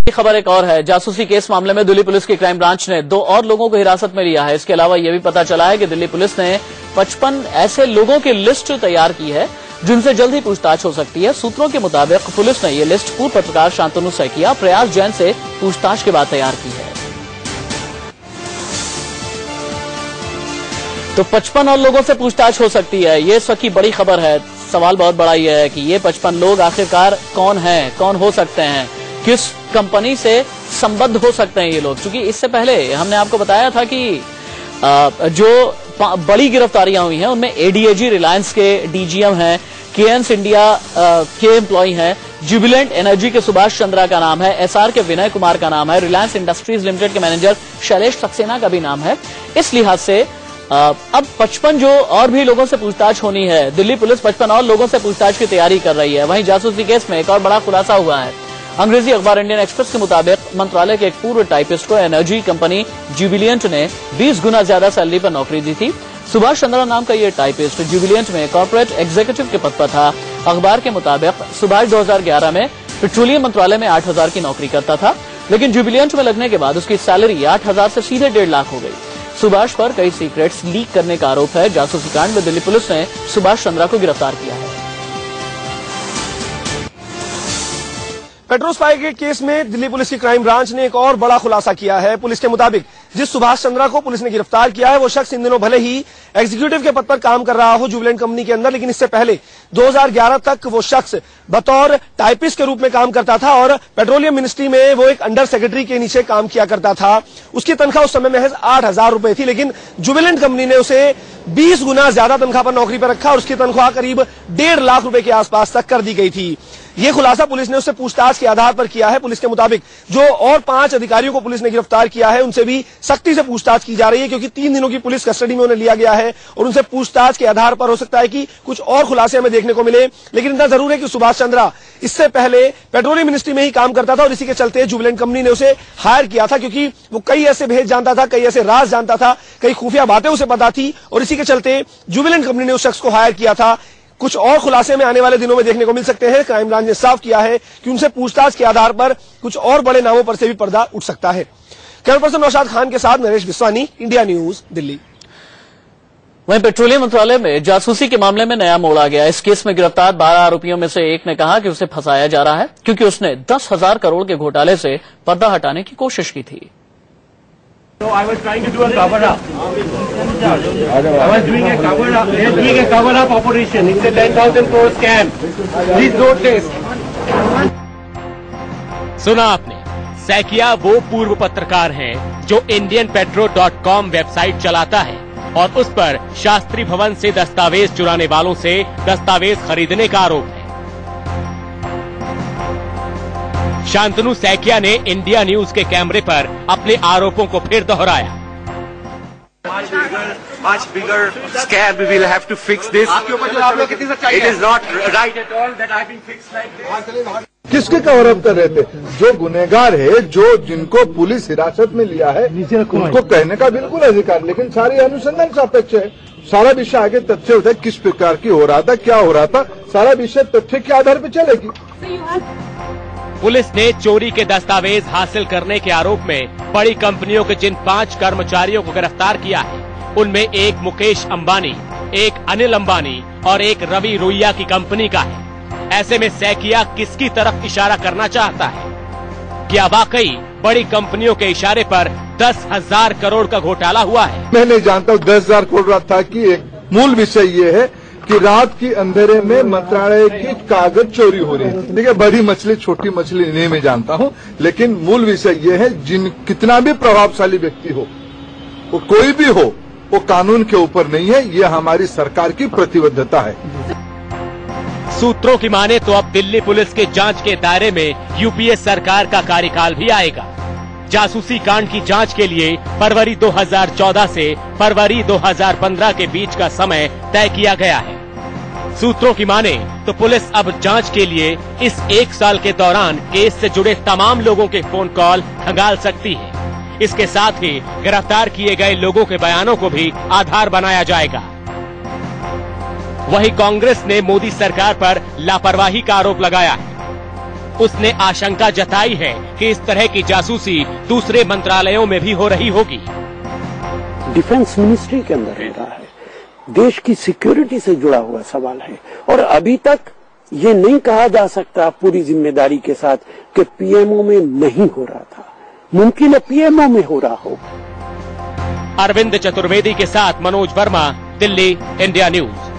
खबर एक और है। जासूसी केस मामले में दिल्ली पुलिस की क्राइम ब्रांच ने 2 और लोगों को हिरासत में लिया है। इसके अलावा यह भी पता चला है कि दिल्ली पुलिस ने 55 ऐसे लोगों की लिस्ट तैयार की है जिनसे जल्द ही पूछताछ हो सकती है। सूत्रों के मुताबिक पुलिस ने यह लिस्ट पूर्व पत्रकार शांतनु सैकिया, प्रयास जैन से पूछताछ के बाद तैयार की है। तो 55 और लोगों से पूछताछ हो सकती है। ये इस वक्त की बड़ी खबर है। सवाल बहुत बड़ा ये है कि ये 55 लोग आखिरकार कौन हैं, कौन हो सकते हैं, किस कंपनी से संबद्ध हो सकते हैं ये लोग। क्योंकि इससे पहले हमने आपको बताया था कि जो बड़ी गिरफ्तारियां हुई हैं उनमें एडीएजी रिलायंस के डीजीएम हैं, केएन्स इंडिया के एम्प्लॉय हैं, जुबिलेंट एनर्जी के सुभाष चंद्रा का नाम है, एसआर के विनय कुमार का नाम है, रिलायंस इंडस्ट्रीज लिमिटेड के मैनेजर शैलेश सक्सेना का भी नाम है। इस लिहाज से अब 55 जो और भी लोगों से पूछताछ होनी है। दिल्ली पुलिस 55 और लोगों से पूछताछ की तैयारी कर रही है। वहीं जासूसी केस में एक और बड़ा खुलासा हुआ है। अंग्रेजी अखबार इंडियन एक्सप्रेस के मुताबिक मंत्रालय के एक पूर्व टाइपिस्ट को एनर्जी कंपनी जुबिलियंट ने 20 गुना ज्यादा सैलरी पर नौकरी दी थी। सुभाष चंद्रा नाम का ये टाइपिस्ट जुबिलियंट में कॉर्पोरेट एग्जीक्यूटिव के पद पर था। अखबार के मुताबिक सुभाष 2011 में पेट्रोलियम मंत्रालय में 8,000 की नौकरी करता था, लेकिन जुबिलियंट में लगने के बाद उसकी सैलरी 8,000 से सीधे 1.5 लाख हो गई। सुभाष पर कई सीक्रेट्स लीक करने का आरोप है। जासूसी कांड में दिल्ली पुलिस ने सुभाष चंद्रा को गिरफ्तार किया है। पेट्रोल स्पाइक केस में दिल्ली पुलिस की क्राइम ब्रांच ने एक और बड़ा खुलासा किया है। पुलिस के मुताबिक जिस सुभाष चंद्रा को पुलिस ने गिरफ्तार किया है वो शख्स इन दिनों भले ही एग्जीक्यूटिव के पद पर काम कर रहा हो जुबिलेंट कंपनी के अंदर, लेकिन इससे पहले 2011 तक वो शख्स बतौर टाइपिस्ट के रूप में काम करता था और पेट्रोलियम मिनिस्ट्री में वो एक अंडर सेक्रेटरी के नीचे काम किया करता था। उसकी तनख्वाह उस समय महज 8,000 रुपए थी, लेकिन जुबिलेंट कंपनी ने उसे 20 गुना ज्यादा तनख्वाह पर नौकरी पर रखा और उसकी तनख्वाह करीब 1.5 लाख रुपए के आसपास तक कर दी गई थी। ये खुलासा पुलिस ने उससे पूछताछ के आधार पर किया है। पुलिस के मुताबिक जो और 5 अधिकारियों को पुलिस ने गिरफ्तार किया है उनसे भी सख्ती से पूछताछ की जा रही है, क्योंकि 3 दिनों की पुलिस कस्टडी में उन्हें लिया गया है और उनसे पूछताछ के आधार पर हो सकता है कि कुछ और खुलासे हमें देखने को मिले। लेकिन इतना जरूर है कि सुभाष चंद्रा इससे पहले पेट्रोलियम मिनिस्ट्री में ही काम करता था और इसी के चलते जुबिलेंट कंपनी ने उसे हायर किया था, क्योंकि वो कई ऐसे भेद जानता था, कई ऐसे राज जानता था, कई खुफिया बातें उसे पता थी और इसी के चलते जुबिलेंट कंपनी ने उस शख्स को हायर किया था। कुछ और खुलासे में आने वाले दिनों में देखने को मिल सकते हैं। क्राइम ब्रांच ने साफ किया है कि उनसे पूछताछ के आधार पर कुछ और बड़े नामों पर से भी पर्दा उठ सकता है। कैमरा पर्सन नौशाद खान के साथ नरेश बिस्वानी, इंडिया न्यूज, दिल्ली। वहीं पेट्रोलियम मंत्रालय में जासूसी के मामले में नया मोड़ आ गया। इस केस में गिरफ्तार 12 आरोपियों में से एक ने कहा कि उसे फंसाया जा रहा है क्योंकि उसने 10,000 करोड़ के घोटाले से पर्दा हटाने की कोशिश की थी। So I was trying to do a cover up. I was doing a cover up. They are doing a cover up operation. It's a 10,000 crore scam. Please note this. सुना आपने, सैकिया वो पूर्व पत्रकार हैं जो indianpetro.com वेबसाइट चलाता है और उस पर शास्त्री भवन से दस्तावेज चुराने वालों से दस्तावेज खरीदने का आरोप है। शांतनु सैकिया ने इंडिया न्यूज के कैमरे पर अपने आरोपों को फिर दोहराया। Much bigger scam. We will have to fix this. It is not right at all that I've been fixed like this. किसके कवर अप कर रहे थे? जो गुनेगार है, जो जिनको पुलिस हिरासत में लिया है, उनको कहने का बिल्कुल अधिकार, लेकिन सारी अनुसंधान सापेक्ष है। सारा विषय आगे तथ्य होता है, किस प्रकार की हो रहा था, क्या हो रहा था, सारा विषय तथ्य के आधार पर चलेगी। पुलिस ने चोरी के दस्तावेज हासिल करने के आरोप में बड़ी कंपनियों के जिन 5 कर्मचारियों को गिरफ्तार किया है उनमें एक मुकेश अंबानी, एक अनिल अंबानी और एक रवि रोइया की कंपनी का है। ऐसे में सैकिया किसकी तरफ इशारा करना चाहता है? क्या वाकई बड़ी कंपनियों के इशारे पर 10,000 करोड़ का घोटाला हुआ है? मैं नहीं जानता हूँ 10,000 करोड़ था कि एक मूल विषय ये है कि रात की अंधेरे में मंत्रालय की कागज चोरी हो रही है। देखिए, बड़ी मछली छोटी मछली नहीं मैं जानता हूँ, लेकिन मूल विषय ये है कितना भी प्रभावशाली व्यक्ति हो, वो कोई भी हो, वो कानून के ऊपर नहीं है। ये हमारी सरकार की प्रतिबद्धता है। सूत्रों की माने तो अब दिल्ली पुलिस के जांच के दायरे में यूपीए सरकार का कार्यकाल भी आएगा। जासूसी कांड की जांच के लिए फरवरी 2014 से फरवरी 2015 के बीच का समय तय किया गया है। सूत्रों की माने तो पुलिस अब जांच के लिए इस 1 साल के दौरान केस से जुड़े तमाम लोगों के फोन कॉल खंगाल सकती है। इसके साथ ही गिरफ्तार किए गए लोगों के बयानों को भी आधार बनाया जाएगा। वहीं कांग्रेस ने मोदी सरकार पर लापरवाही का आरोप लगाया है। उसने आशंका जताई है कि इस तरह की जासूसी दूसरे मंत्रालयों में भी हो रही होगी। डिफेंस मिनिस्ट्री के अंदर हो रहा है, देश की सिक्योरिटी से जुड़ा हुआ सवाल है, और अभी तक ये नहीं कहा जा सकता पूरी जिम्मेदारी के साथ कि पीएमओ में नहीं हो रहा था। मुमकिन है पीएमओ में हो रहा हो। अरविंद चतुर्वेदी के साथ मनोज वर्मा, दिल्ली, इंडिया न्यूज।